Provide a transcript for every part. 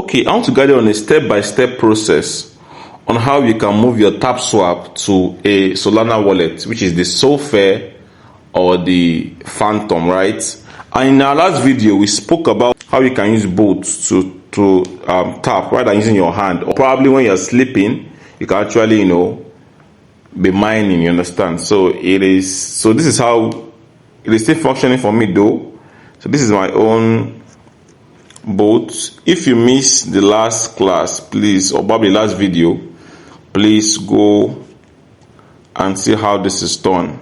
Okay, I want to guide you on a step-by-step process on how you can move your TapSwap to a Solana wallet, which is the Solfair or the Phantom, right? And in our last video, we spoke about how you can use both to tap rather than using your hand, or probably when you're sleeping, you can actually, be mining. You understand? So this is how it is still functioning for me, though. So this is my own both. If you missed the last class, please, or probably last video, please go and see how this is done.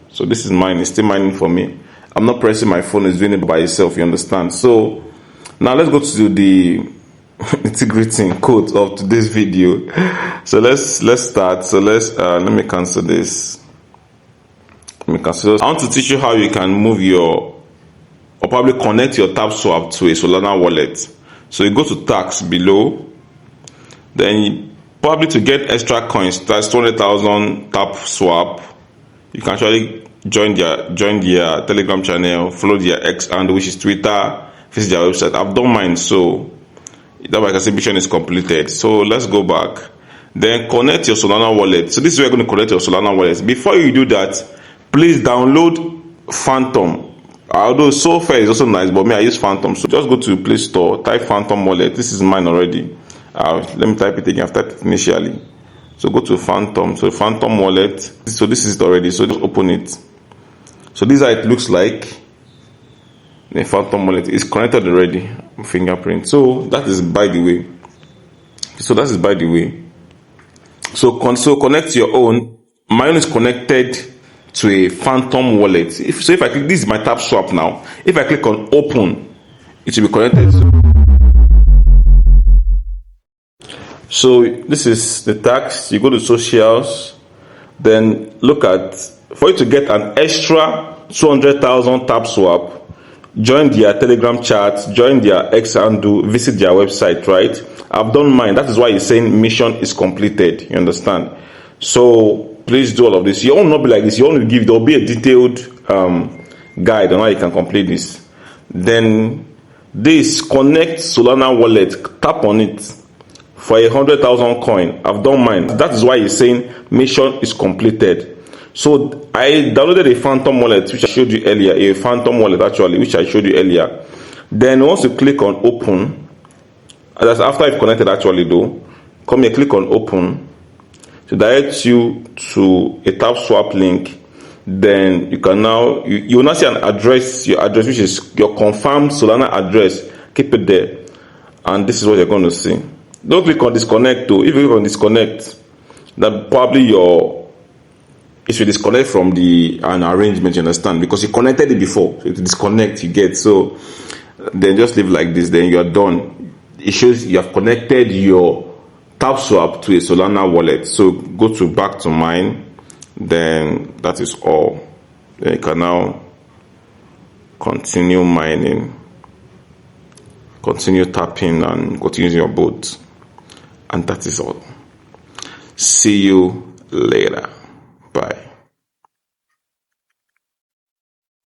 So this is mine. It's still mining for me. I'm not pressing my phone. It's doing it by itself. You understand? So now let's go to the integrity code of today's video. So let's start. So let me cancel this. I want to teach you how you can move your, or probably connect your TapSwap to a Solana wallet. So you go to tax below, then probably to get extra coins, that's 200,000 TapSwap. You can actually join their Telegram channel, follow their X handle, which is Twitter, visit their website. I've done mine, so that way I can say mission is completed. So let's go back. Then connect your Solana wallet. So this is where you're going to connect your Solana wallet. Before you do that, please download Phantom. Although Solfair is also nice, but me, I use Phantom. So just go to Play Store, type Phantom Wallet. This is mine already. Let me type it again. I've typed it initially. So go to Phantom. So Phantom Wallet. So this is it already. So just open it. So this is how it looks like. The Phantom Wallet is connected already. Fingerprint. So that is by the way. So connect your own. My own is connected to a Phantom wallet. If I click, this is my TapSwap now. If I click on open, it will be connected. So this is the tax. You go to socials, then look at, for you to get an extra 200,000 TapSwap, join their Telegram chat, join their X handle, visit their website, right? I've done mine. That is why it's saying mission is completed. You understand? So please do all of this. You will not be like this. You want to give, there will be a detailed guide on how you can complete this. Then this connect Solana wallet, tap on it for 100,000 coin. I've done mine. That is why it's saying mission is completed. So I downloaded a Phantom wallet, which I showed you earlier, a Phantom wallet actually, which I showed you earlier. Then once you click on open, that's after I've connected actually though, come here, click on open. To direct you to a TapSwap link, then you can now you will now see an address, your address, which is your confirmed Solana address. Keep it there, and this is what you're going to see. Don't click on disconnect though. If you click on disconnect, that probably it will disconnect from an arrangement. You understand? Because you connected it before, so to disconnect, you get. So then just leave like this. Then you are done. It shows you have connected your TapSwap to a Solana wallet. So go to back to mine, then that is all. Then you can now continue mining, continue tapping, and continue your boat. And that is all. See you later.